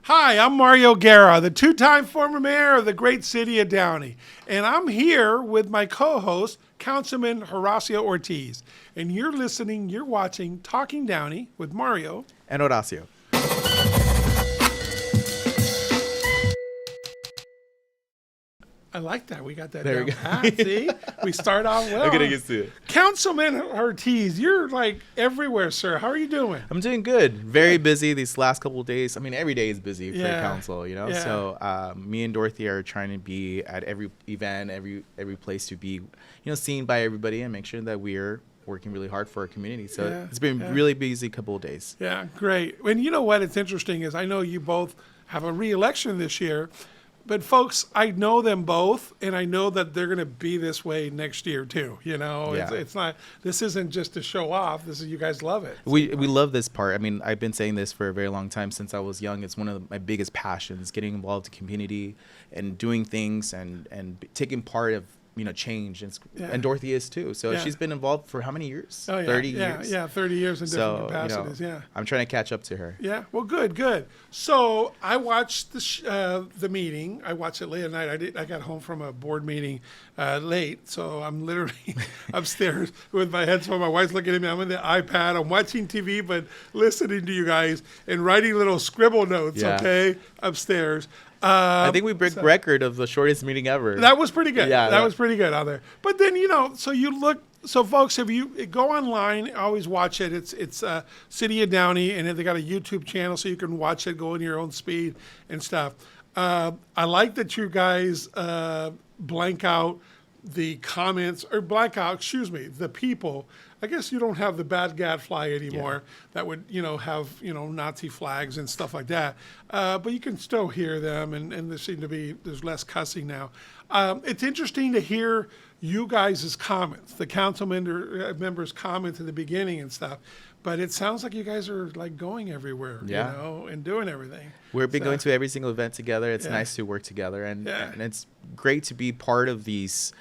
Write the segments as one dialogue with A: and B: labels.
A: Hi, I'm Mario Guerra, the two-time former mayor of the great city of Downey. And I'm here with my co-host, Councilman Horacio Ortiz. And you're watching Talking Downey with Mario
B: and Horacio.
A: I like that. We got that
B: there
A: down pat. See? We start out well.
B: I'm getting used to it.
A: Councilman Ortiz, you're like everywhere, sir. How are you doing?
B: I'm doing good. Very busy these last couple of days. I mean, every day is busy for council, you know?
A: Yeah.
B: So me and Dorothy are trying to be at every event, every place to be, seen by everybody and make sure that we're working really hard for our community. So it's been really busy couple of days.
A: Yeah, great. And you know what? It's interesting is I know you both have a re-election this year. But folks, I know them both, and I know that they're going to be this way next year too. It's not. This isn't just to show off. This is you guys love it.
B: We love this part. I mean, I've been saying this for a very long time since I was young. It's one of my biggest passions: getting involved in the community and doing things and taking part of change. And Dorothy is too. So she's been involved for how many years?
A: Oh, yeah.
B: 30 years.
A: Yeah, 30 years in different capacities.
B: I'm trying to catch up to her.
A: Yeah. Well, good. So I watched the meeting. I watched it late at night. I got home from a board meeting late, so I'm literally upstairs with my headphones on. My wife's looking at me. I'm on the iPad. I'm watching TV, but listening to you guys and writing little scribble notes.
B: Yeah.
A: Okay, upstairs.
B: I think we break record of the shortest meeting ever.
A: That was pretty good.
B: Yeah,
A: that was pretty good out there. But then so you look. So folks, if you go online, always watch it. It's City of Downey, and they got a YouTube channel so you can watch it, go in your own speed and stuff. I like that you guys blank out the comments or the people. I guess you don't have the bad gadfly anymore that would, have, Nazi flags and stuff like that. But you can still hear them, and there's less cussing now. It's interesting to hear you guys' comments, the council members' comments in the beginning and stuff. But it sounds like you guys are like going everywhere, and doing everything.
B: We've been going to every single event together. It's nice to work together, and it's great to be part of these,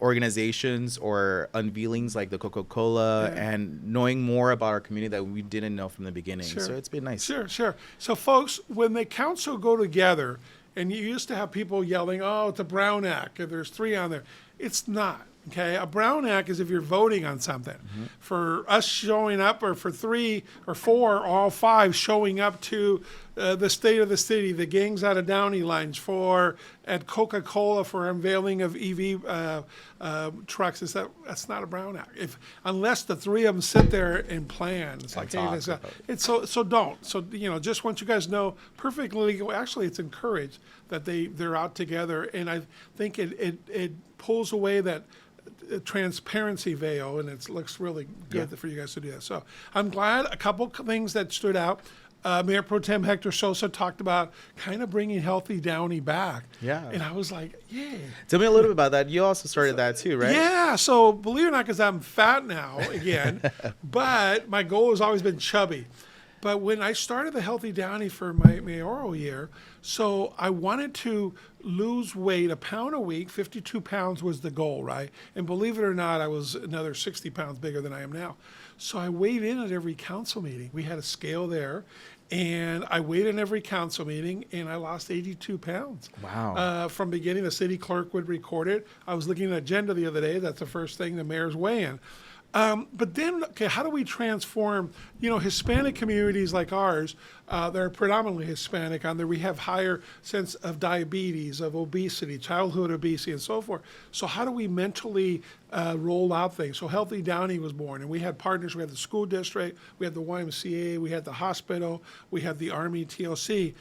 B: organizations or unveilings like the Coca-Cola and knowing more about our community that we didn't know from the beginning.
A: Sure.
B: So it's been nice.
A: Sure. So folks, when the council go together, and you used to have people yelling, "Oh, it's a Brown Act," if there's 3 on there. It's not. Okay, a Brown Act is if you're voting on something. Mm-hmm. For us showing up, or for 3 or 4, or all 5 showing up to the state of the city, the gangs out of Downey lines at Coca-Cola for unveiling of EV trucks, that's not a Brown Act. Unless the 3 of them sit there and plan. It's like, so don't. So just want you guys to know, perfectly legal. Actually, it's encouraged that they're out together, and I think it pulls away that transparency veil, and it looks really good for you guys to do that. So I'm glad. A couple things that stood out. Mayor Pro Tem Hector Sosa talked about kind of bringing Healthy Downey back.
B: Yeah.
A: And I was like, yeah.
B: Tell me a little bit about that. You also started that too, right?
A: Yeah. So believe it or not, because I'm fat now again, but my goal has always been chubby. But when I started the Healthy Downey for my mayoral year, so I wanted to lose weight, 1 pound a week. 52 pounds was the goal, right? And believe it or not, I was another 60 pounds bigger than I am now. So I weighed in at every council meeting. We had a scale there, and I weighed in every council meeting, and I lost 82 pounds.
B: Wow.
A: From beginning, the city clerk would record it. I was looking at the agenda the other day. That's the first thing the mayor's weighing. But then, how do we transform, Hispanic communities like ours, they're predominantly Hispanic on there. We have higher sense of diabetes, of obesity, childhood obesity, and so forth. So how do we mentally roll out things? So Healthy Downey was born, and we had partners. We had the school district, we had the YMCA, we had the hospital, we had the Army TLC.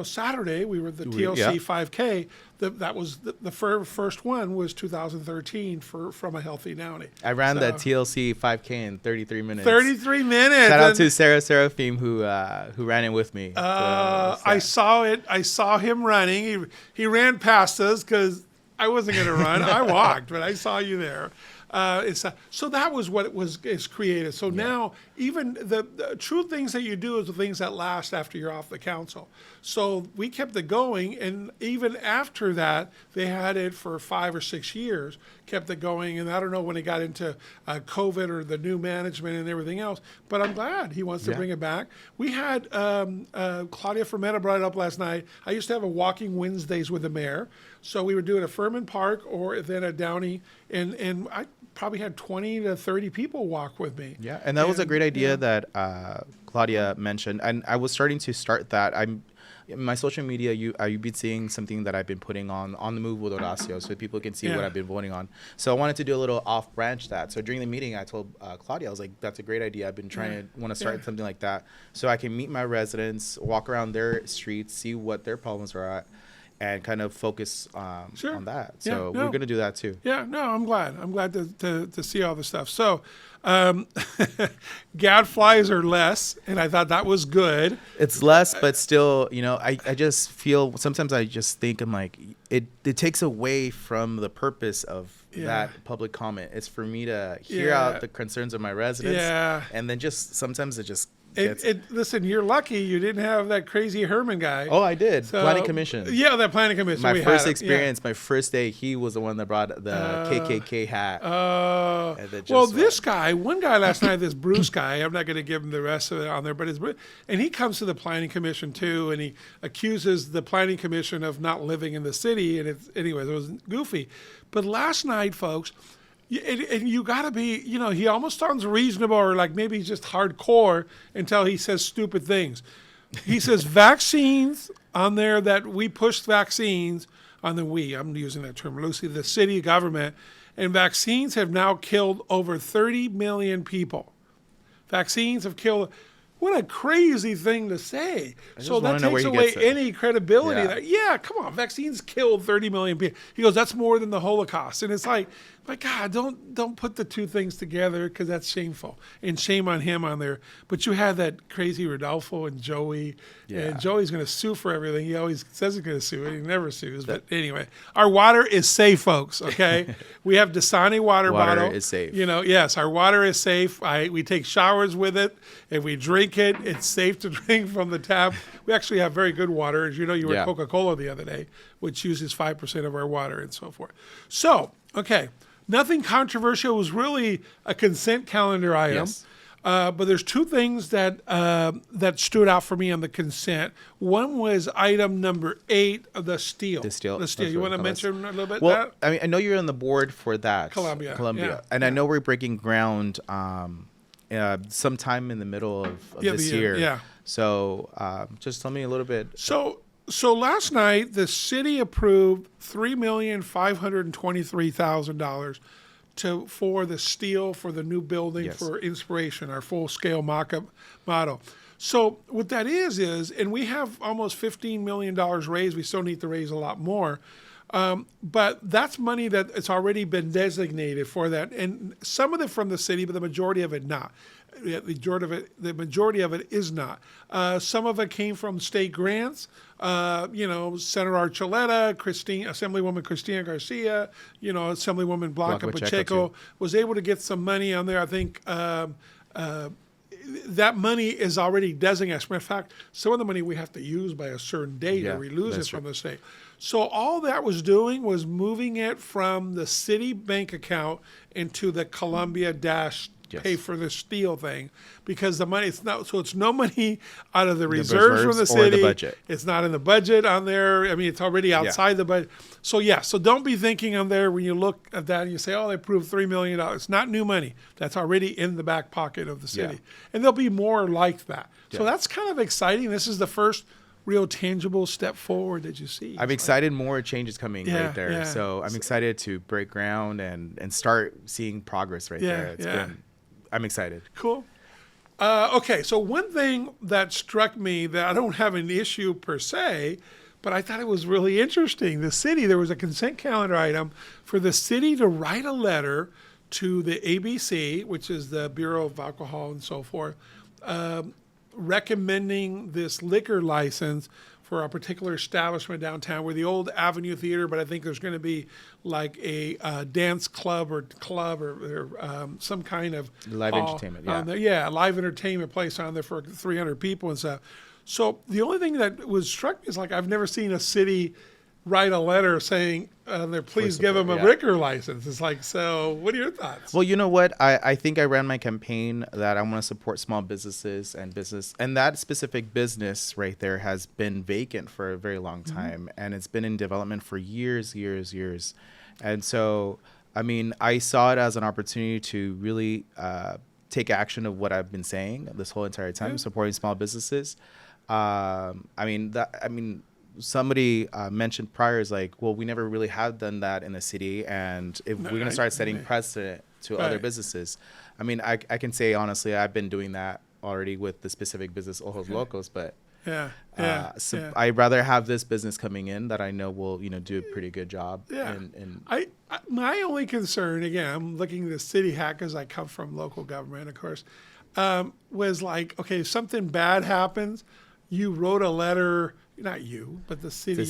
A: Saturday we were at the TLC 5K. That was the first one was 2013 from a Healthy Downey.
B: I ran that TLC 5K in 33 minutes.
A: 33 minutes.
B: Shout out to Sarah Seraphim who ran it with me.
A: I saw it. I saw him running. He ran past us because I wasn't going to run. I walked, but I saw you there. So that was what is created. So now even the true things that you do is the things that last after you're off the council. So we kept it going, and even after that, they had it for 5 or 6 years, kept it going. And I don't know when it got into COVID or the new management and everything else, but I'm glad he wants to bring it back. We had Claudia Fermetta brought it up last night. I used to have a walking Wednesdays with the mayor. So we would do it at Furman Park or then at Downey, and I probably had 20 to 30 people walk with me.
B: Yeah, and that was a great idea that Claudia mentioned, and I was starting to start that. In my social media, you've been seeing something that I've been putting on the move with Horacio, so people can see what I've been voting on. So I wanted to do a little off branch that. So during the meeting, I told Claudia, I was like, "That's a great idea. I've been want to start something like that, so I can meet my residents, walk around their streets, see what their problems are at, and kind of focus on that." So we're gonna do that too.
A: Yeah, no, I'm glad. I'm glad to see all this stuff. So, gadflies are less, and I thought that was good.
B: It's less, but still, I just feel sometimes I just think I'm like it takes away from the purpose of that public comment. It's for me to hear out the concerns of my residents, and then just sometimes it just.
A: Listen, you're lucky you didn't have that crazy Herman guy.
B: Oh, I did. Planning Commission.
A: Yeah, that planning commission.
B: My first experience, my first day, he was the one that brought the KKK hat.
A: This guy, one guy last night, this Bruce guy, I'm not going to give him the rest of it on there, but and he comes to the planning commission too, and he accuses the planning commission of not living in the city, and anyways, it was goofy. But last night, folks, and you got to be, he almost sounds reasonable or like maybe he's just hardcore until he says stupid things. He says vaccines on there, that we pushed vaccines on I'm using that term loosely, the city government, and vaccines have now killed over 30 million people. Vaccines have killed. What a crazy thing to say. So that takes away any credibility. Come on, vaccines killed 30 million people. He goes, that's more than the Holocaust. And it's like, my God, don't put the two things together, because that's shameful. And shame on him on there. But you had that crazy Rodolfo and Joey. And Joey's going to sue for everything. He always says he's going to sue. He never sues. But anyway, our water is safe, folks, okay? We have Dasani water bottle.
B: Water is safe.
A: Yes, our water is safe. We take showers with it. If we drink it, it's safe to drink from the tap. We actually have very good water. As you know, you were at Coca-Cola the other day, which uses 5% of our water and so forth. So, okay. Nothing controversial. It was really a consent calendar item.
B: Yes.
A: But there's two things that stood out for me on the consent. One was item number 8, the steel. The steel. You want to mention a little bit that?
B: I mean, I know you're on the board for that.
A: Columbia.
B: And I know we're breaking ground sometime in the middle of this year.
A: Yeah.
B: So just tell me a little bit.
A: So last night, the city approved $3,523,000 for the steel for the new building for Inspiration, our full-scale mock-up model. So what that is, and we have almost $15 million raised. We still need to raise a lot more. But that's money that it's already been designated for that. And some of it from the city, but the majority of it not. The majority of it is not. Some of it came from state grants. Senator Archuleta, Assemblywoman Cristina Garcia, Assemblywoman Blanca Pacheco was able to get some money on there. I think that money is already designated. As a matter of fact, some of the money we have to use by a certain date, or we lose it from the state. So all that was doing was moving it from the city bank account into the Columbia pay for the steel thing, because the money, it's no money out of the reserves from the city.
B: Or the budget.
A: It's not in the budget on there. I mean, it's already outside the budget. So don't be thinking on there when you look at that and you say, oh, they approved $3 million. It's not new money. That's already in the back pocket of the city. And there'll be more like that. So that's kind of exciting. This is the first real tangible step forward that you see.
B: I'm excited. More changes coming right there. So I'm excited to break ground and start seeing progress right there. I'm excited.
A: Cool. Okay, so one thing that struck me that I don't have an issue per se, but I thought it was really interesting. There was a consent calendar item for the city to write a letter to the ABC, which is the Bureau of Alcohol and so forth, recommending this liquor license for a particular establishment downtown. We're the old Avenue Theater, but I think there's going to be like a dance club or some kind of
B: Live entertainment, yeah.
A: on there. Yeah, live entertainment place on there for 300 people and stuff. So the only thing that was struck me is like I've never seen a city write a letter saying, please give them a liquor license. It's like, so what are your thoughts?
B: Well, you know what? I think I ran my campaign that I want to support small businesses and that specific business right there has been vacant for a very long time. And it's been in development for years. And so, I mean, I saw it as an opportunity to really take action of what I've been saying this whole entire time, supporting small businesses. Somebody mentioned prior is like, well, we never really have done that in the city, and if we're going to start setting precedent to other businesses, I mean, I can say honestly, I've been doing that already with the specific business Ojos Locos, but I'd rather have this business coming in that I know will, do a pretty good job.
A: Yeah. I my only concern, again, I'm looking at the city hack as I come from local government, of course, was like, okay, if something bad happens, you wrote a letter. Not you, but the city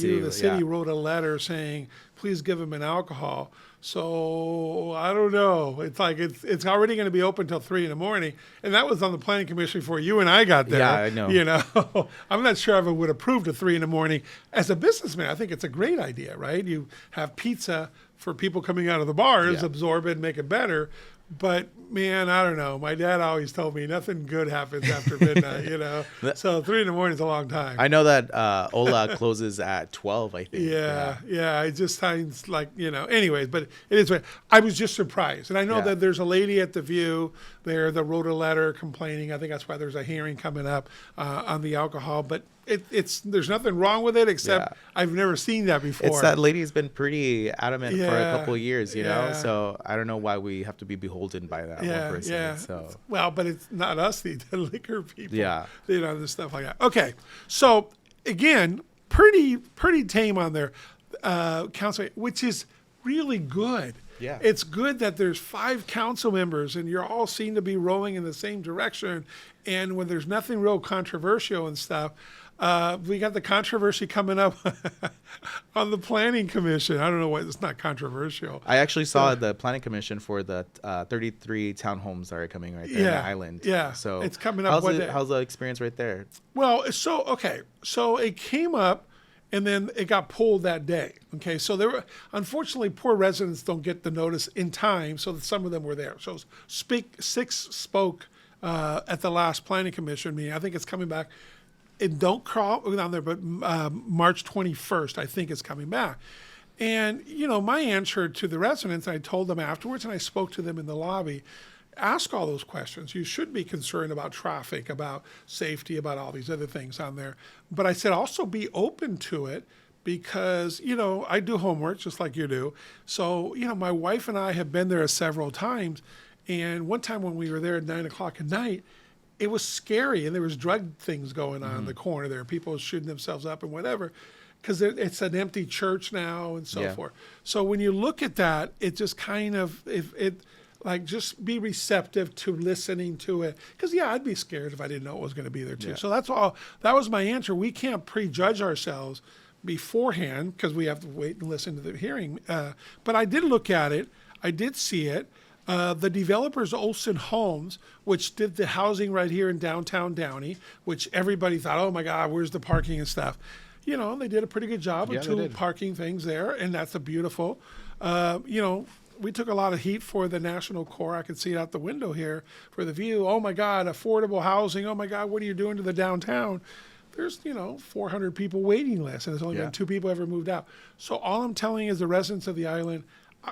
A: wrote a letter saying, please give them an alcohol. So I don't know. It's like it's already going to be open till 3 a.m. And that was on the planning commission before you and I got there.
B: Yeah, I know.
A: I'm not sure if I would approve to 3 a.m. As a businessman, I think it's a great idea, right? You have pizza for people coming out of the bars, absorb it and make it better. But man, I don't know. My dad always told me nothing good happens after midnight, So 3 a.m. is a long time.
B: I know that Ola closes at 12, I think.
A: Yeah. It just sounds like, anyways, but it is. I was just surprised. And I know that there's a lady at the View there that wrote a letter complaining. I think that's why there's a hearing coming up on the alcohol. But there's nothing wrong with it, except I've never seen that before.
B: It's that lady's been pretty adamant for a couple of years, you know. So I don't know why we have to be beholden by that one person.
A: Yeah.
B: So
A: well, but it's not us, the liquor people.
B: Yeah.
A: There's stuff like that. Okay, so again, pretty tame on their council, which is really good.
B: Yeah.
A: It's good that there's 5 council members and you're all seen to be rowing in the same direction. And when there's nothing real controversial and stuff, we got the controversy coming up on the planning commission. I don't know why it's not controversial.
B: I actually saw the planning commission for the 33 townhomes that are coming right there in the island.
A: Yeah.
B: So
A: it's coming up one day.
B: How's the experience right there?
A: Well, so it came up and then it got pulled that day. Okay. So there were, unfortunately, poor residents don't get the notice in time. So some of them were there. So 6 spoke at the last planning commission meeting. I think it's coming back. It don't crawl down there, but March 21st, I think, is coming back. And, my answer to the residents, I told them afterwards, and I spoke to them in the lobby, ask all those questions. You should be concerned about traffic, about safety, about all these other things on there. But I said also be open to it because, I do homework just like you do. So, my wife and I have been there several times. And one time when we were there at 9 o'clock at night, it was scary, and there was drug things going on in the corner there. People shooting themselves up and whatever, because it's an empty church now and so forth. So when you look at that, it just kind of just be receptive to listening to it. Because I'd be scared if I didn't know it was going to be there too. Yeah. So that's all. That was my answer. We can't prejudge ourselves beforehand because we have to wait and listen to the hearing. But I did look at it. I did see it. The developers Olson Homes, which did the housing right here in downtown Downey, which everybody thought, oh my God, where's the parking and stuff? They did a pretty good job of 2 parking things there, and that's a beautiful. We took a lot of heat for the National Corps. I can see it out the window here for the View. Oh my God, affordable housing. Oh my God, what are you doing to the downtown? There's, 400 people waiting list, and there's only been 2 people ever moved out. So all I'm telling is the residents of the island,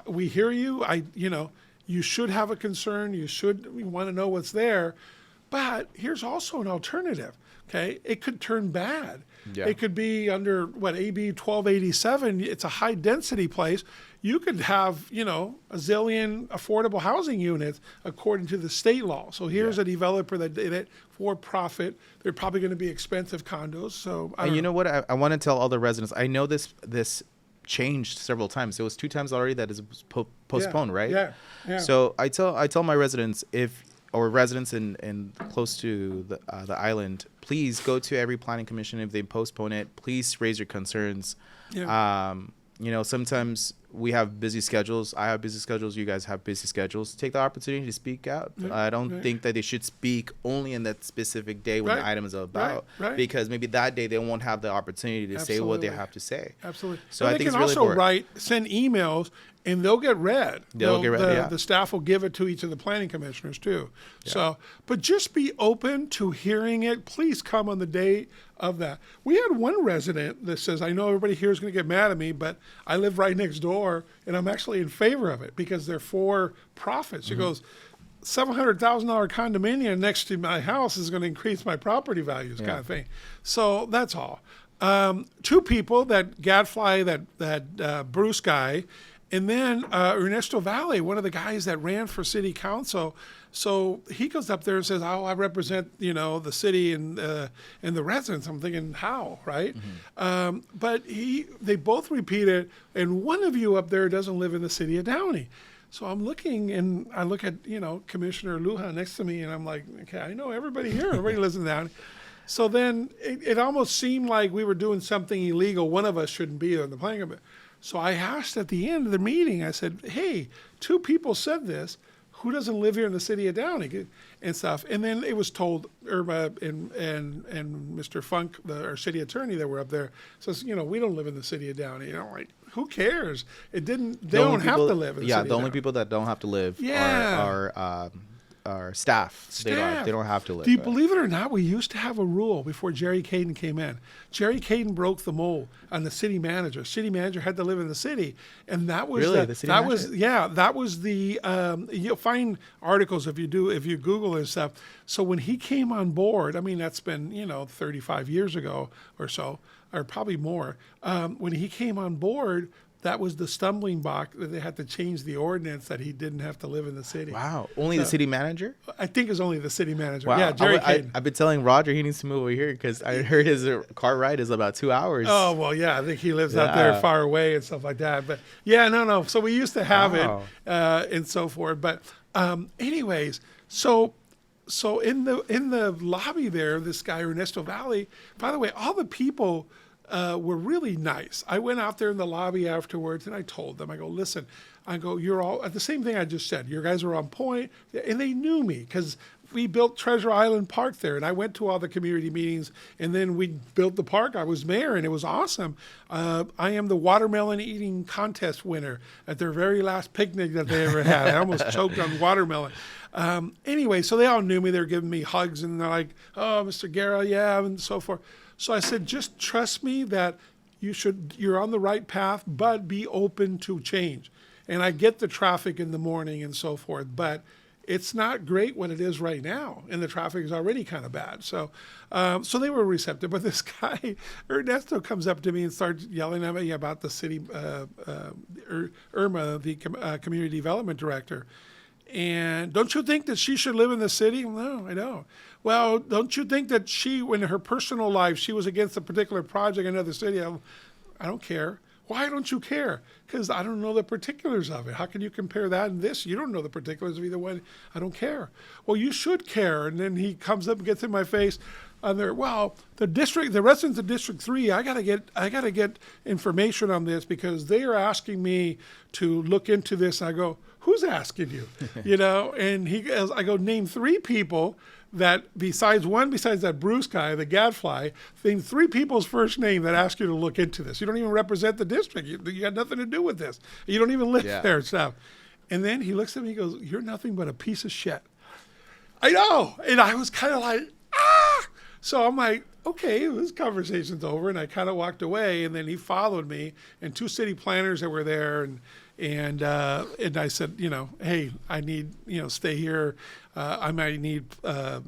A: we hear you. You should have a concern. We want to know what's there. But here's also an alternative, okay? It could turn bad. Yeah. It could be under, AB 1287. It's a high-density place. You could have, a zillion affordable housing units according to the state law. So here's a developer that did it for profit. They're probably going to be expensive condos. So
B: you know what? I want to tell all the residents. I know this changed several times. It was 2 times already that is postponed, right?
A: Yeah.
B: So I tell my residents, if or residents in close to the island, please go to every planning commission. If they postpone it, please raise your concerns.
A: Yeah.
B: Sometimes we have busy schedules. I have busy schedules. You guys have busy schedules. Take the opportunity to speak out. I don't think that they should speak only in that specific day when the item is about, because maybe that day they won't have the opportunity to say what they have to say.
A: Absolutely.
B: So
A: and
B: I think
A: they can
B: it's really
A: also send emails, and they'll get read.
B: They'll get read.
A: The staff will give it to each of the planning commissioners too. Yeah. So, but just be open to hearing it. Please come on the day of that. We had one resident that says, "I know everybody here is going to get mad at me, but I live right next door, and I'm actually in favor of it because they're for profits." He goes, $700,000 condominium next to my house is going to increase my property values, kind of thing. So that's all. Two people, that gadfly, that Bruce guy, and then Ernesto Valle, one of the guys that ran for city council. So he goes up there and says, "Oh, I represent, the city and the residents." I'm thinking, how, right? But they both repeated, and one of you up there doesn't live in the city of Downey. So I'm looking, and I look at, Commissioner Lujan next to me, and I'm like, okay, I know everybody here. Everybody lives in Downey. So then it almost seemed like we were doing something illegal. One of us shouldn't be on the planning committee. So I asked at the end of the meeting, I said, "Hey, two people said this. Who doesn't live here in the city of Downey?" and stuff. And then it was told, Irma and Mr. Funk, our city attorney that were up there, says, we don't live in the city of Downey. Like, who cares? They don't have to live in the city of
B: the only
A: Downey.
B: people that don't have to live are staff. They don't have to live.
A: Do you believe it or not? We used to have a rule before Jerry Caden came in. Jerry Caden broke the mold on the city manager. City manager had to live in the city, and that was
B: the city manager?
A: that was the. You'll find articles if you Google and stuff. So when he came on board, I mean that's been 35 years ago or so, or probably more. When he came on board, that was the stumbling block that they had to change the ordinance that he didn't have to live in the city.
B: Wow. Only the city manager?
A: I think it's only the city manager.
B: Wow.
A: Yeah, Jerry Caden.
B: I've been telling Roger he needs to move over here because I heard his car ride is about 2 hours.
A: Oh, well, yeah. I think he lives out there far away and stuff like that. But yeah, no. So we used to have it and so forth. But anyways, so in the lobby there, this guy, Ernesto Valle, by the way, all the people were really nice. I went out there in the lobby afterwards, and I told them, I go, "Listen," "you're all at the same thing I just said. You guys are on point." And they knew me because we built Treasure Island Park there, and I went to all the community meetings, and then we built the park. I was mayor, and it was awesome. I am the watermelon eating contest winner at their very last picnic that they ever had. I almost choked on watermelon. Anyway, so they all knew me. They were giving me hugs, and they're like, "Oh, Mr. Guerra, yeah," and so forth. So I said, just trust me that you're on the right path, but be open to change. And I get the traffic in the morning and so forth, but it's not great what it is right now, and the traffic is already kind of bad. So they were receptive. But this guy, Ernesto, comes up to me and starts yelling at me about the city, Irma, the community development director. And don't you think that she should live in the city? No, I don't. Well, don't you think that she, in her personal life, she was against a particular project in another city? I don't care. Why don't you care? Because I don't know the particulars of it. How can you compare that and this? You don't know the particulars of either one. I don't care. Well, you should care. And then he comes up and gets in my face. Well, the residents of District 3, I gotta get information on this because they are asking me to look into this. And I go, "Who's asking you?" And I go, "Name three people that besides that Bruce guy, the gadfly, name three people's first name that ask you to look into this. You don't even represent the district. You got nothing to do with this. You don't even live there and stuff." And then he looks at me and goes, "You're nothing but a piece of shit." I know. And I was kind of like, ah! So I'm like, okay, this conversation's over. And I kind of walked away. And then he followed me and two city planners that were there. And I said, "Hey, I need, stay here. I might need,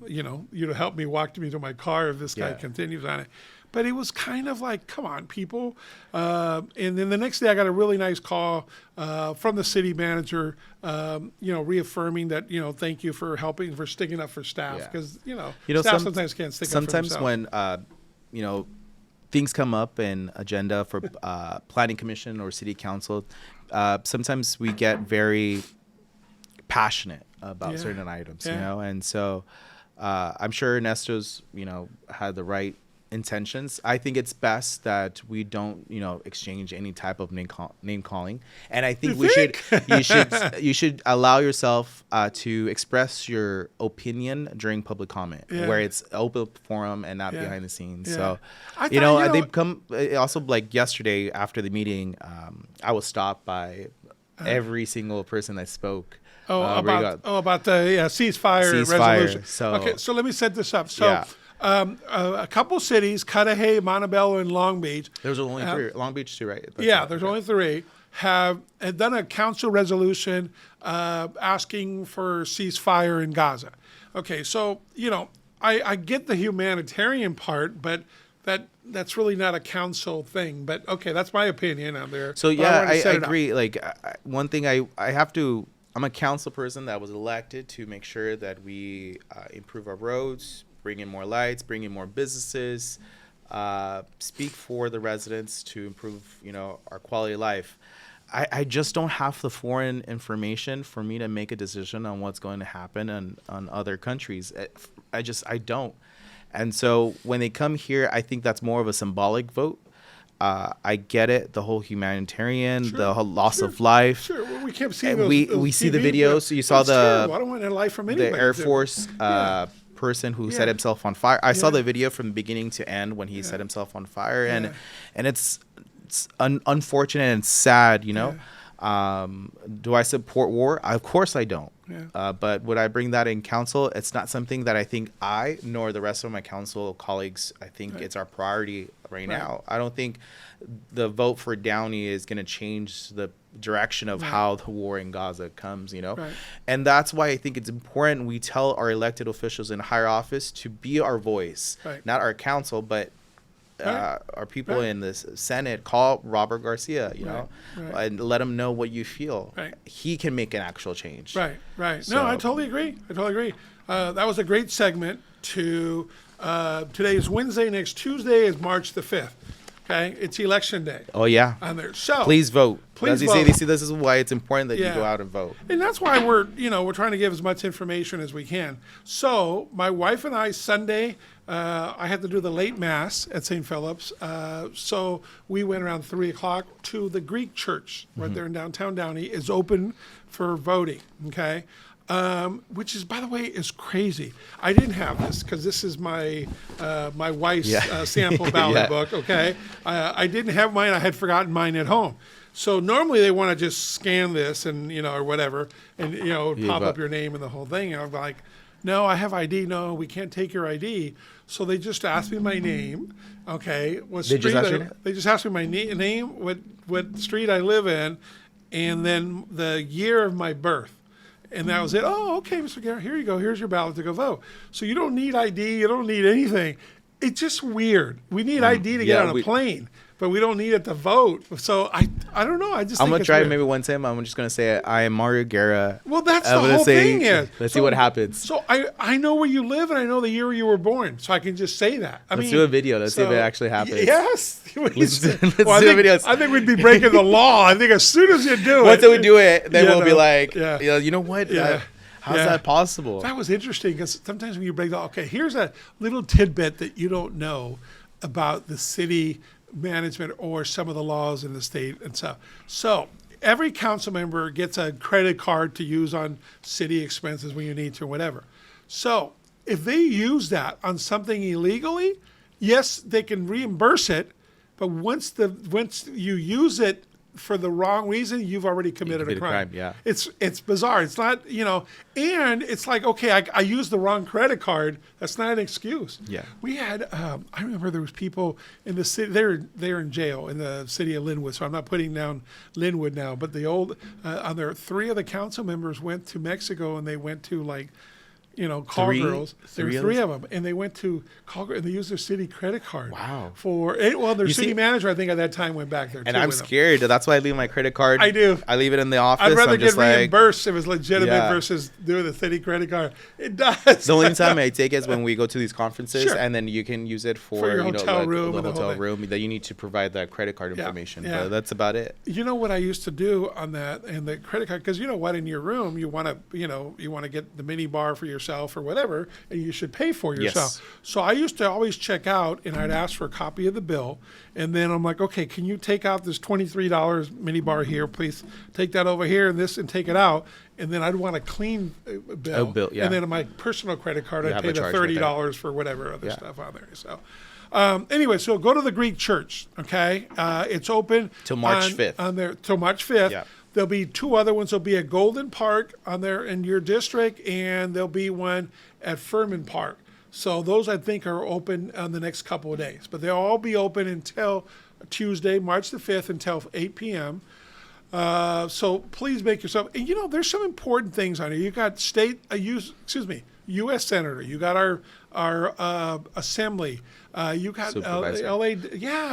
A: you to help me walk me to my car if this guy continues on it." But it was kind of like, come on, people. And then the next day I got a really nice call from the city manager, reaffirming that, thank you for helping, for sticking up for staff. Because, staff sometimes can't stick up for themselves.
B: Sometimes when, things come up in agenda for planning commission or city council, sometimes we get very passionate about certain items,
A: Yeah.
B: And so I'm sure Ernesto's, had the right intentions. I think it's best that we don't, exchange any type of name calling. And I think you should allow yourself to express your opinion during public comment, where it's open forum and not behind the scenes.
A: Yeah.
B: So,
A: I
B: they also, like yesterday after the meeting, I was stopped by every single person that spoke.
A: About the ceasefire resolution. So let me set this up. So a couple cities, Cudahy, Montebello, and Long Beach.
B: There's only three. Long Beach too, right?
A: There's only three. Have done a council resolution asking for ceasefire in Gaza. Okay, so I get the humanitarian part, but that's really not a council thing. But okay, that's my opinion out there.
B: So I agree. Like one thing I'm a council person that was elected to make sure that we improve our roads, bring in more lights, bring in more businesses, speak for the residents to improve, our quality of life. I just don't have the foreign information for me to make a decision on what's going to happen on other countries. I don't. And so when they come here, I think that's more of a symbolic vote. I get it, the whole humanitarian, the whole loss of life.
A: Sure, well, we kept seeing
B: we see the videos. You saw
A: I don't want a life from anybody.
B: The Air Force person who set himself on fire. I saw the video from beginning to end when he set himself on fire, and it's unfortunate and sad. Do I support war? Of course I don't. But would I bring that in council? It's not something that I think I nor the rest of my council colleagues, I think it's our priority right now. I don't think the vote for Downey is going to change the direction of how the war in Gaza comes, And that's why I think it's important we tell our elected officials in higher office to be our voice, not our council, but our people in the Senate. Call Robert Garcia, and let him know what you feel. He can make an actual change.
A: Right.
B: So,
A: no, I totally agree. That was a great segment. Today is Wednesday. Next Tuesday is March the 5th. Okay, it's election day.
B: Oh yeah.
A: On there, so
B: please vote.
A: Please
B: vote. This is why it's important that you go out and vote.
A: And that's why we're trying to give as much information as we can. So my wife and I Sunday, I had to do the late mass at St. Philip's. So we went around 3:00 to the Greek church right there in downtown Downey. Is open for voting. Okay. Which is, by the way, is crazy. I didn't have this because this is my my wife's sample ballot book. Okay, I didn't have mine. I had forgotten mine at home. So normally they want to just scan this and or whatever, and pop up your name and the whole thing. And I'm like, no, I have ID. No, we can't take your ID. So they just asked me my name. Okay,
B: They
A: just asked me my name, what street I live in, and then the year of my birth. And that was it. Oh, okay, Mr. Guerra, here you go. Here's your ballot to go vote. So you don't need ID. You don't need anything. It's just weird. We need ID to get on a plane, but we don't need it to vote. So I don't know. I'm
B: gonna try maybe one time. I'm just gonna say I am Mario Guerra.
A: Well, that's the whole thing.
B: Let's see what happens.
A: So I know where you live and I know the year you were born, so I can just say that.
B: Let's do a video. Let's see if it actually happens.
A: Yes.
B: Let's do a video.
A: I think we'd be breaking the law. I think as soon as you do
B: once we do it, then we'll be like, you know what? How's that possible?
A: That was interesting because sometimes when you break the law, okay, here's a little tidbit that you don't know about the city management or some of the laws in the state and stuff. So every council member gets a credit card to use on city expenses when you need to, whatever. So if they use that on something illegally, yes, they can reimburse it, but once you use it for the wrong reason, you've already committed a crime. It's bizarre. It's not, and it's like, okay, I used the wrong credit card. That's not an excuse. We had, I remember there was people in the city, they're in jail in the city of Linwood, so I'm not putting down Linwood now, but the old, on there, 3 of the council members went to Mexico and they went to call
B: Three?
A: girls. There were
B: Three
A: three
B: of
A: of them, and they went to call girls, and they used their city credit card.
B: Wow.
A: Their
B: You
A: city
B: see-
A: manager, I think at that time went back there.
B: And
A: too
B: I'm
A: with them.
B: scared. That's why I leave my credit card.
A: I do.
B: I leave it in the office.
A: I'd rather
B: I'm
A: get
B: just like,
A: reimbursed if it was legitimate
B: Yeah.
A: versus doing the city credit card. It does.
B: the only time I take it is when we go to these conferences,
A: Sure.
B: and then you can use it for,
A: your hotel room
B: the
A: and the whole
B: hotel
A: thing.
B: room that you need to provide that credit card information.
A: yeah.
B: But that's about it.
A: You know what I used to do on that and the credit card, because you know what, in your room you want to get the mini bar for yourself or whatever, and you should pay for yourself.
B: Yes.
A: So I used to always check out, and I'd ask for a copy of the bill, and then I'm like, okay, can you take out this $23 mini bar here, please? Take that over here and take it out, and then I'd want a clean bill.
B: bill, yeah.
A: And then on my personal credit card,
B: You
A: I'd
B: have
A: pay
B: a
A: the
B: charge right there.
A: $30 for whatever other
B: Yeah.
A: stuff on there. So. Anyway, so go to the Greek church, okay? It's open
B: Till March 5th.
A: Till March 5th.
B: Yeah.
A: There'll be two other ones. There'll be at Golden Park on there in your district, and there'll be one at Furman Park. So those, I think, are open on the next couple of days. But they'll all be open until Tuesday, March the 5th, until 8 p.m. So please make yourself. And there's some important things on here. You got U.S. Senator. You got our Assembly. You got
B: Supervisor.
A: L.A.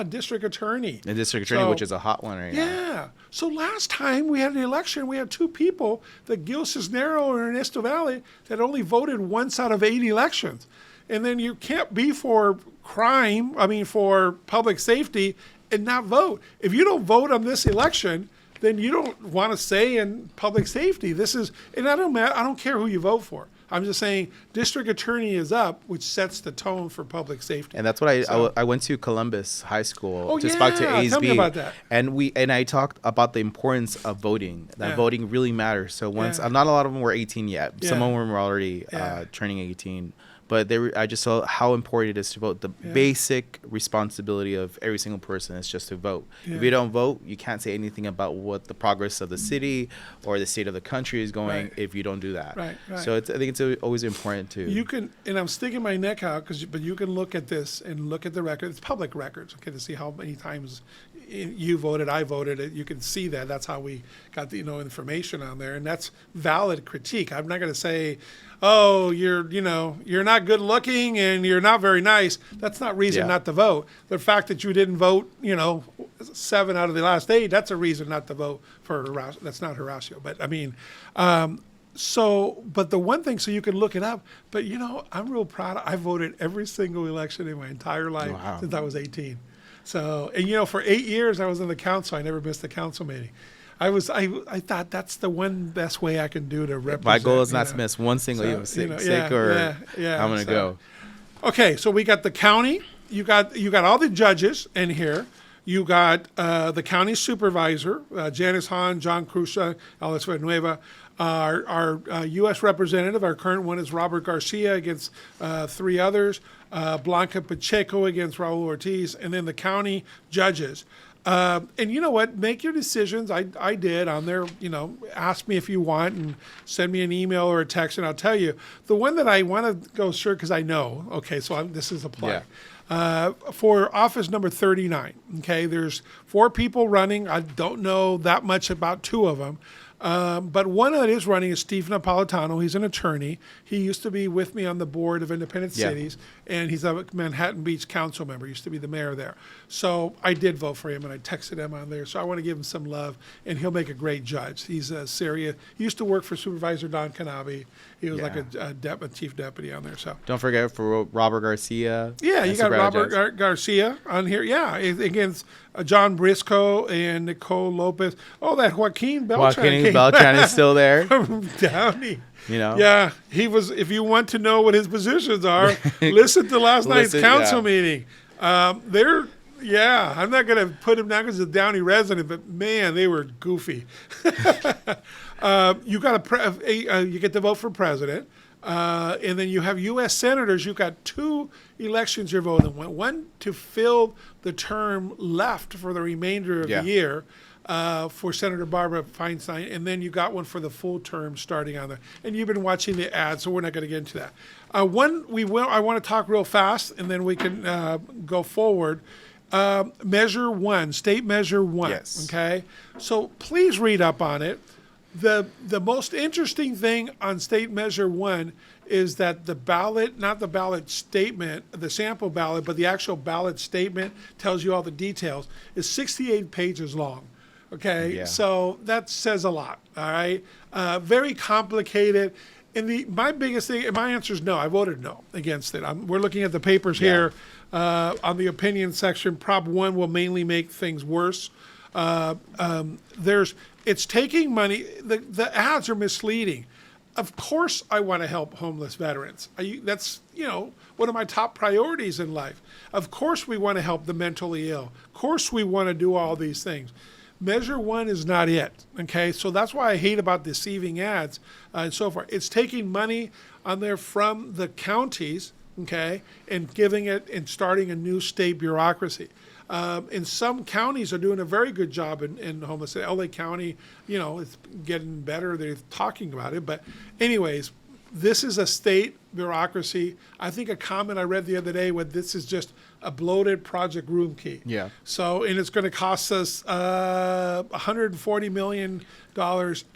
A: District Attorney.
B: The district attorney,
A: So-
B: which is a hot one right now.
A: Yeah. So last time we had an election, we had two people, that Gil Cisnero and Ernesto Valle, that only voted once out of 8 elections. And then you can't be for for public safety and not vote. If you don't vote on this election, then you don't want to say in public safety. And I don't care who you vote for. I'm just saying district attorney is up, which sets the tone for public safety.
B: And that's what I went to Columbus High School
A: Oh,
B: to talk to
A: yeah.
B: ASB.
A: Tell me about that.
B: And I talked about the importance of voting. That
A: Yeah.
B: voting really matters. So once
A: Yeah.
B: not a lot of them were 18 yet.
A: Yeah.
B: Some of them were already
A: Yeah.
B: turning 18. But I just saw how important it is to vote. The basic responsibility of every single person is just to vote.
A: Yeah.
B: If you don't vote, you can't say anything about what the progress of the city or the state of the country is going
A: Right.
B: if you don't do that.
A: Right.
B: So I think it's always important to.
A: You can, and I'm sticking my neck out, but you can look at this and look at the record. It's public records, okay, to see how many times you voted, I voted. You can see that. That's how we got the information on there, and that's valid critique. I'm not going to say, oh, you're not good looking and you're not very nice. That's not reason
B: Yeah.
A: not to vote. The fact that you didn't vote, 7 out of the last 8, that's a reason not to vote for Horacio. That's not Horacio, but I mean. But the one thing, so you can look it up, but I'm real proud. I voted every single election in my entire life
B: Wow.
A: since I was 18. So, and for 8 years I was in the council. I never missed a council meeting. I thought that's the one best way I can do to represent.
B: My goal is not to
A: you know.
B: miss one single
A: So,
B: even sick,
A: yeah,
B: or
A: yeah,
B: I'm gonna
A: so-
B: go.
A: Okay, so we got the county. You got all the judges in here. You got the county supervisor, Janice Hahn, John Cruza, Alex Villanueva. Our U.S. representative, our current one is Robert Garcia against 3 others. Blanca Pacheco against Raul Ortiz, and then the county judges. And you know what? Make your decisions. I did on there. Ask me if you want and send me an email or a text, and I'll tell you. The one that I want to go sure because I know. Okay, so this is a play. For office number 39. Okay, there's 4 people running. I don't know that much about 2 of them. But one that is running is Steve Napolitano. He's an attorney. He used to be with me on the board of Independent
B: Yeah.
A: Cities, and he's a Manhattan Beach council member. He used to be the mayor there. So I did vote for him, and I texted him on there. So I want to give him some love, and he'll make a great judge. He's serious. He used to work for Supervisor Don Canabi. He was like a chief deputy on there. So
B: Don't forget for Robert Garcia.
A: yeah, you
B: and
A: got
B: Supervisor
A: Robert
B: Johnson.
A: Garcia on here. Yeah, against John Briscoe and Nicole Lopez. Oh, that Joaquin Beltran.
B: Joaquin Beltran is still there.
A: from Downey.
B: Yeah,
A: he was. If you want to know what his positions are, listen to last night's council meeting. I'm not going to put him down because he's a Downey resident, but man, they were goofy. You get to vote for president, and then you have U.S. senators. You've got 2 elections you're voting on. One to fill the term left for the remainder of the year. For Senator Barbara Feinstein, and then you got one for the full term starting on there. And you've been watching the ads, so we're not going to get into that. I want to talk real fast, and then we can go forward. Measure 1, State Measure 1.
B: Yes.
A: Okay, so please read up on it. The most interesting thing on State Measure 1 is that the ballot, not the ballot statement, the sample ballot, but the actual ballot statement tells you all the details, is 68 pages long. Okay,
B: Yeah.
A: so that says a lot. All right, very complicated. My biggest thing, my answer is no. I voted no against it. We're looking at the papers here on the opinion section. Prop 1 will mainly make things worse. It's taking money. The ads are misleading. Of course, I want to help homeless veterans. That's one of my top priorities in life. Of course, we want to help the mentally ill. Of course, we want to do all these things. Measure 1 is not it, okay? So that's why I hate about deceiving ads and so forth. It's taking money on there from the counties, okay, and giving it and starting a new state bureaucracy. And some counties are doing a very good job in homeless. LA County, it's getting better. They're talking about it. But anyways, this is a state bureaucracy. I think a comment I read the other day was this is just a bloated Project Room Key.
B: Yeah.
A: So, and it's going to cost us $140 million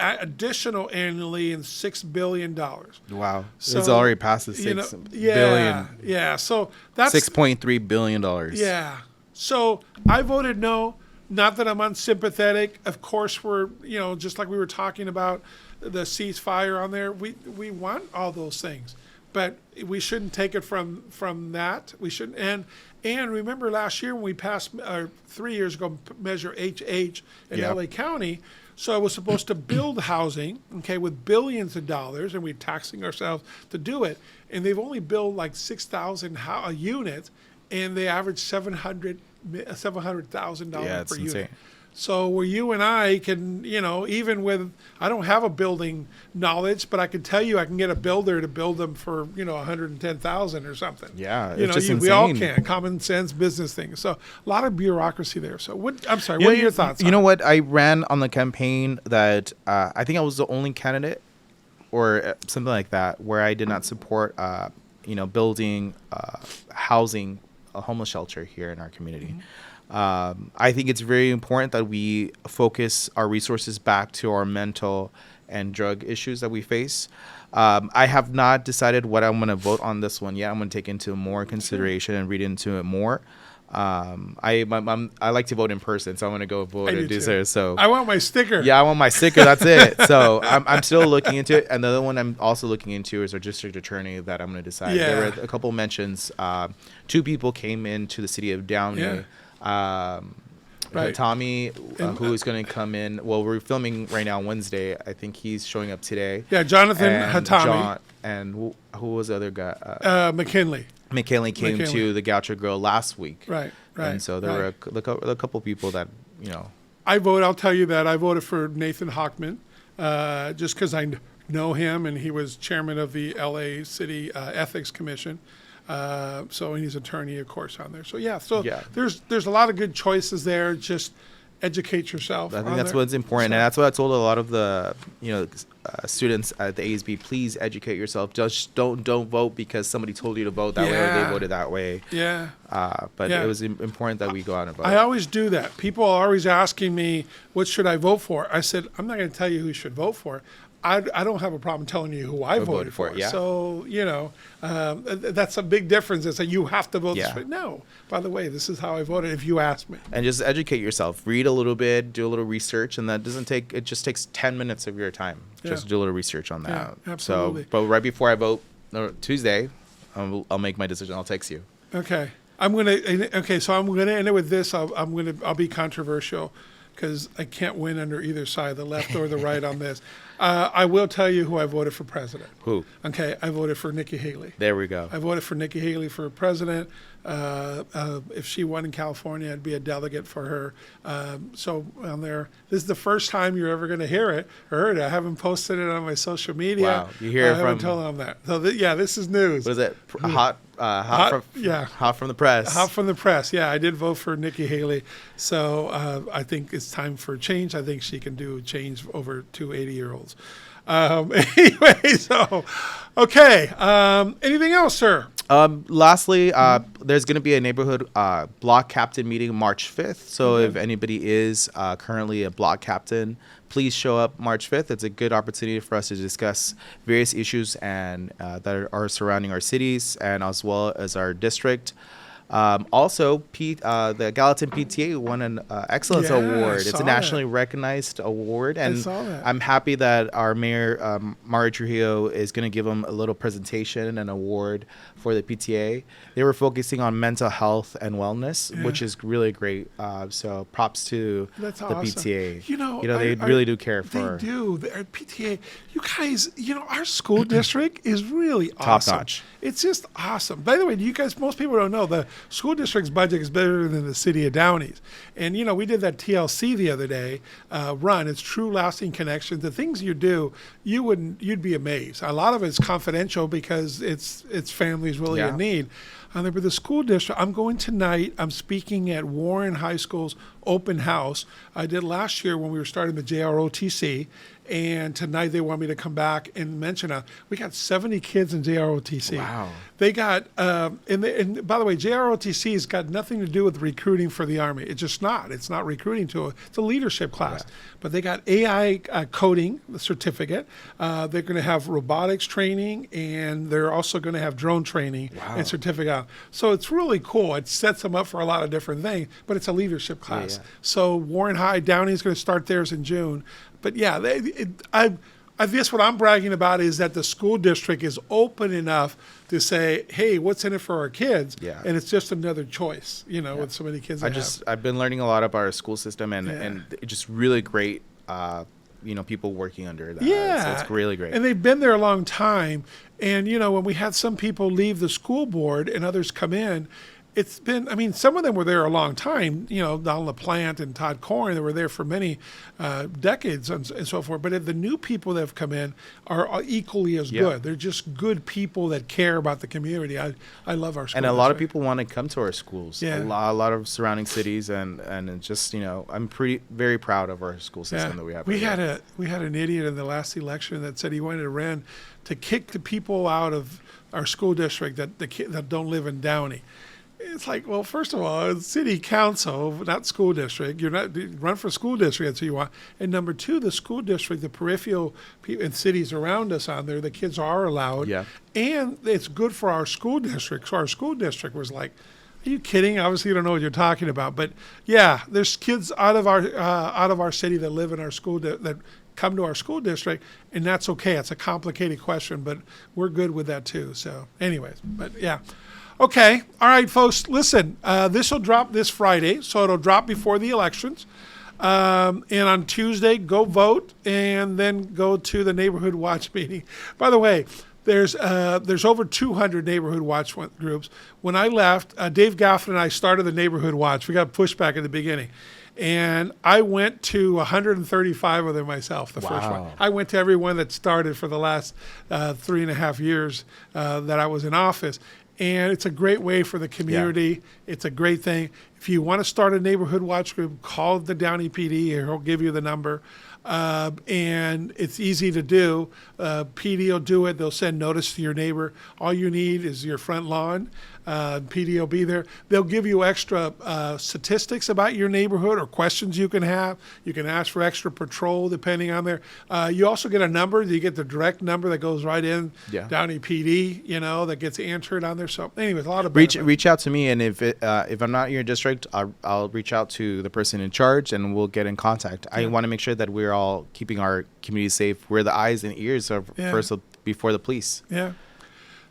A: additional annually and $6 billion.
B: Wow.
A: So,
B: it's already past the $6 billion.
A: Yeah. So that's
B: $6.3 billion.
A: Yeah. So I voted no. Not that I'm unsympathetic. Of course, we're, just like we were talking about the ceasefire on there. We want all those things, but we shouldn't take it from that. We shouldn't. And remember last year when we passed, 3 years ago, Measure HH in
B: Yep.
A: LA County. So I was supposed to build housing, okay, with billions of dollars, and we're taxing ourselves to do it. And they've only built like 6,000 units, and they average $700,000
B: Yeah,
A: per
B: it's
A: unit.
B: insane.
A: So where you and I can, even with, I don't have a building knowledge, but I can tell you I can get a builder to build them for, 110,000 or something.
B: Yeah, it's just
A: we all
B: insane.
A: can, common sense business things. So a lot of bureaucracy there. So I'm sorry,
B: You
A: what
B: know,
A: are your thoughts?
B: You know what? I ran on the campaign that I think I was the only candidate or something like that where I did not support, building housing, a homeless shelter here in our community. I think it's very important that we focus our resources back to our mental and drug issues that we face. I have not decided what I'm going to vote on this one yet. I'm going to take into more consideration and read into it more. I like to vote in person, so I'm going to go vote and do so. So
A: I want my sticker.
B: yeah, I want my sticker. That's it. So I'm still looking into it. And the other one I'm also looking into is our district attorney that I'm going to decide.
A: Yeah.
B: There were a couple mentions. 2 people came into the city of Downey.
A: Yeah. Right.
B: Tommy, who is going to come in. Well, we're filming right now Wednesday. I think he's showing up today.
A: Yeah, Jonathan
B: And
A: Hatami.
B: and who was the other guy?
A: McKinley.
B: McKinley came to the Goucher Grill last week.
A: Right.
B: And so there were a couple people that,
A: I'll tell you that I voted for Nathan Hochman just because I know him and he was chairman of the LA City Ethics Commission. So and he's attorney, of course, on there. So yeah, there's a lot of good choices there. Just educate yourself.
B: I think that's what's important, and that's what I told a lot of the students at the ASB. Please educate yourself. Just don't vote because somebody told you to vote that way or they voted that way.
A: Yeah.
B: But it was important that we go out and vote.
A: I always do that. People are always asking me, what should I vote for? I said, I'm not going to tell you who you should vote for. I don't have a problem telling you who I voted for.
B: Yeah.
A: So, that's a big difference. It's like you have to vote this
B: Yeah.
A: way. No, by the way, this is how I voted if you ask me.
B: And just educate yourself. Read a little bit, do a little research, and it just takes 10 minutes of your time. Just do a little research on that.
A: Yeah, absolutely.
B: So, but right before I vote Tuesday, I'll make my decision. I'll text you.
A: Okay. So I'm gonna end it with this. I'll be controversial because I can't win under either side, the left or the right on this. I will tell you who I voted for president.
B: Who?
A: Okay, I voted for Nikki Haley.
B: There we go.
A: I voted for Nikki Haley for president. If she won in California, I'd be a delegate for her. So on there, this is the first time you're ever going to hear it or heard it. I haven't posted it on my social media.
B: Wow, you hear it
A: I haven't
B: from-
A: told them that. So this is news.
B: What is it? Hot from the press.
A: Hot from the press. Yeah, I did vote for Nikki Haley. So I think it's time for change. I think she can do change over 2 80-year-olds. Anyway, so, okay. Anything else, sir?
B: Lastly, there's going to be a neighborhood block captain meeting March 5th. So if anybody is currently a block captain, please show up March 5th. It's a good opportunity for us to discuss various issues and that are surrounding our cities and as well as our district. Also, the Gallatin PTA won an Excellence Award. It's a nationally recognized award, and I'm happy that our mayor, Mario Trujillo, is going to give them a little presentation and award for the PTA. They were focusing on mental health and wellness, which is really great. So props to the PTA.
A: You know,
B: they really do care for.
A: They do. The PTA. You guys, our school district is really
B: top
A: awesome.
B: notch.
A: It's just awesome. By the way, most people don't know the school district's budget is better than the city of Downey's. And, we did that TLC the other day, run. It's True Lasting Connections. The things you do, you'd be amazed. A lot of it's confidential because it's families really in need. But the school district, I'm going tonight. I'm speaking at Warren High School's open house. I did last year when we were starting the JROTC. And tonight they want me to come back and mention we got 70 kids in JROTC.
B: Wow.
A: They got, and by the way, JROTC has got nothing to do with recruiting for the Army. It's just not. It's not recruiting it's a leadership class. Yeah. But they got AI coding, the certificate. They're going to have robotics training, and they're also going to have drone training and certificate. So it's really cool. It sets them up for a lot of different things, but it's a leadership class. Yeah. So Warren High, Downey is going to start theirs in June. But yeah, I guess what I'm bragging about is that the school district is open enough to say, hey, what's in it for our kids? Yeah. And it's just another choice, with so many kids.
B: I've been learning a lot about our school system and it's just really great, people working under that.
A: Yeah.
B: It's really great.
A: And they've been there a long time. And, when we had some people leave the school board and others come in, it's been, some of them were there a long time, Don LaPlante and Todd Corn, they were there for many decades and so forth. But the new people that have come in are equally as good. They're just good people that care about the community. I love our school.
B: And a lot of people want to come to our schools.
A: Yeah.
B: A lot of surrounding cities and it's just, I'm very proud of our school system that we have.
A: We had an idiot in the last election that said he wanted to run to kick the people out of our school district that don't live in Downey. It's like, well, first of all, it's city council, not school district. You're not run for school district. That's who you want. And number two, the school district, the peripheral and cities around us on there, the kids are allowed. Yeah. And it's good for our school district. So our school district was like, are you kidding? Obviously, you don't know what you're talking about. But yeah, there's kids out of our city that live in our school that come to our school district, and that's okay. It's a complicated question, but we're good with that too. So, anyways, but yeah. Okay. All right, folks, listen, this will drop this Friday, so it'll drop before the elections. And on Tuesday, go vote and then go to the Neighborhood Watch meeting. By the way, there's over 200 Neighborhood Watch groups. When I left, Dave Gaffin and I started the Neighborhood Watch. We got pushback at the beginning. And I went to 135 of them myself, the first one. I went to every one that started for the last 3.5 years that I was in office. And it's a great way for the community. Yeah. It's a great thing. If you want to start a Neighborhood Watch group, call the Downey PD, or he'll give you the number. And it's easy to do. PD will do it. They'll send notice to your neighbor. All you need is your front lawn. PD will be there. They'll give you extra statistics about your neighborhood or questions you can have. You can ask for extra patrol depending on there. You also get a number. You get the direct number that goes right in. Yeah. Downey PD, that gets answered on there. So anyways, a lot of
B: reach out to me, and if I'm not in your district, I'll reach out to the person in charge, and we'll get in contact. Yeah. I want to make sure that we're all keeping our community safe. We're the eyes and ears before the police.
A: Yeah.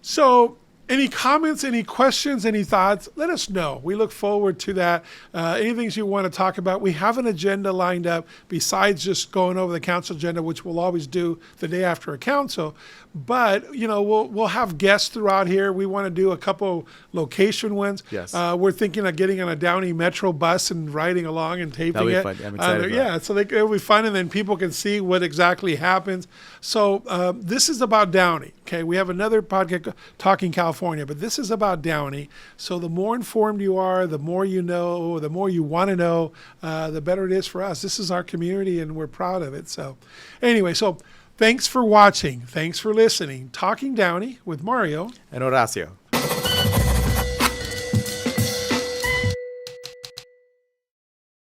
A: So any comments, any questions, any thoughts, let us know. We look forward to that. Anything you want to talk about, we have an agenda lined up besides just going over the council agenda, which we'll always do the day after a council. But, we'll have guests throughout here. We want to do a couple location ones. Yes. We're thinking of getting on a Downey Metro bus and riding along and taping it. That'll be fun. I'm excited for that. So it'll be fun, and then people can see what exactly happens. So this is about Downey. Okay, we have another podcast, Talking California, but this is about Downey. So the more informed you are, the more you know, the more you want to know, the better it is for us. This is our community, and we're proud of it. So anyway, thanks for watching. Thanks for listening. Talking Downey with Mario
B: and Horacio.